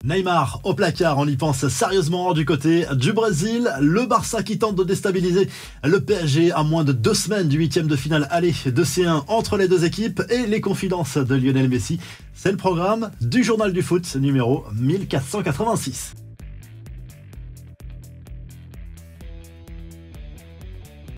Neymar au placard, on y pense sérieusement du côté du Brésil. Le Barça qui tente de déstabiliser le PSG à moins de 2 semaines du 8e de finale aller de C1 entre les deux équipes et les confidences de Lionel Messi. C'est le programme du Journal du Foot numéro 1486.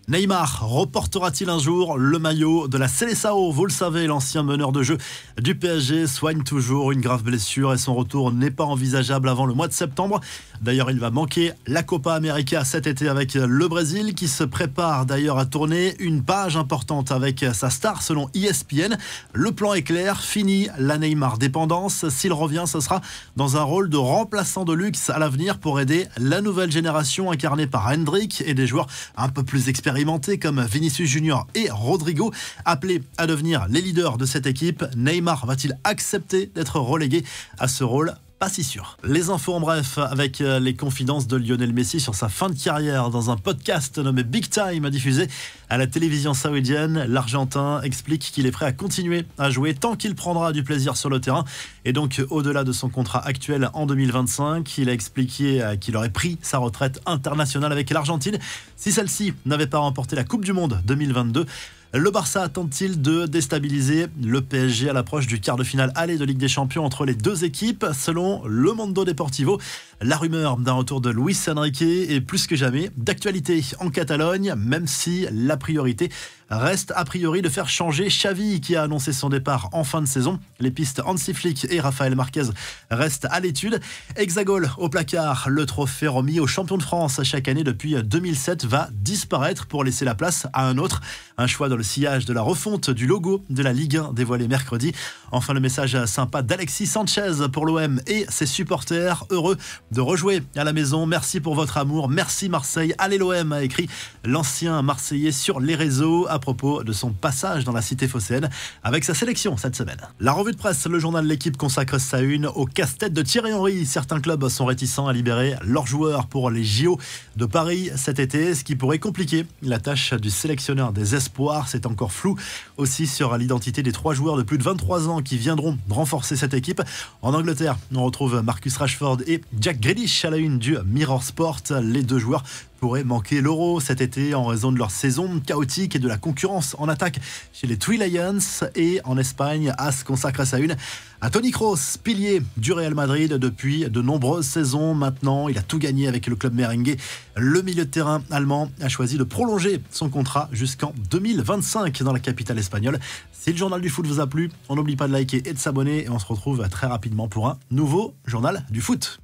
Neymar reportera-t-il un jour le maillot de la Seleção? Vous le savez, l'ancien meneur de jeu du PSG soigne toujours une grave blessure et son retour n'est pas envisageable avant le mois de septembre. D'ailleurs, il va manquer la Copa América cet été avec le Brésil qui se prépare d'ailleurs à tourner une page importante avec sa star selon ESPN. Le plan est clair, fini la Neymar dépendance. S'il revient, ce sera dans un rôle de remplaçant de luxe à l'avenir pour aider la nouvelle génération incarnée par Endrick et des joueurs un peu plus expérimentés comme Vinicius Junior et Rodrigo, appelés à devenir les leaders de cette équipe. Neymar va-t-il accepter d'être relégué à ce rôle? Pas si sûr. Les infos en bref avec les confidences de Lionel Messi sur sa fin de carrière dans un podcast nommé Big Time diffusé à la télévision saoudienne. L'Argentin explique qu'il est prêt à continuer à jouer tant qu'il prendra du plaisir sur le terrain et donc au-delà de son contrat actuel en 2025. Il a expliqué qu'il aurait pris sa retraite internationale avec l'Argentine si celle-ci n'avait pas remporté la Coupe du Monde 2022. Le Barça tente-t-il de déstabiliser le PSG à l'approche du quart de finale aller de Ligue des Champions entre les deux équipes? Selon Le Mundo Deportivo, la rumeur d'un retour de Luis Enrique est plus que jamais d'actualité en Catalogne, même si la priorité reste a priori de faire changer Xavi qui a annoncé son départ en fin de saison. Les pistes Hansi Flick et Rafael Marquez restent à l'étude. Hexagol au placard, le trophée remis aux champions de France chaque année depuis 2007 va disparaître pour laisser la place à un autre. Un choix dans le sillage de la refonte du logo de la Ligue 1 dévoilé mercredi. Enfin, le message sympa d'Alexis Sanchez pour l'OM et ses supporters heureux de rejouer à la maison. Merci pour votre amour, merci Marseille, allez l'OM, a écrit l'ancien Marseillais sur les réseaux à propos de son passage dans la cité phocéenne avec sa sélection cette semaine. La revue de presse, le journal de l'équipe consacre sa une au casse-tête de Thierry Henry. Certains clubs sont réticents à libérer leurs joueurs pour les JO de Paris cet été, ce qui pourrait compliquer la tâche du sélectionneur des espoirs. C'est encore flou aussi sur l'identité des 3 joueurs de plus de 23 ans qui viendront renforcer cette équipe. En Angleterre, on retrouve Marcus Rashford et Jack Grealish à la une du Mirror Sport. Les 2 joueurs pourraient manquer l'Euro cet été en raison de leur saison chaotique et de la concurrence en attaque chez les Three Lions. Et en Espagne, AS consacre sa une à Toni Kroos, pilier du Real Madrid depuis de nombreuses saisons. Maintenant, il a tout gagné avec le club merengue. Le milieu de terrain allemand a choisi de prolonger son contrat jusqu'en 2025 dans la capitale espagnole. Si le journal du foot vous a plu, on n'oublie pas de liker et de s'abonner et on se retrouve très rapidement pour un nouveau journal du foot.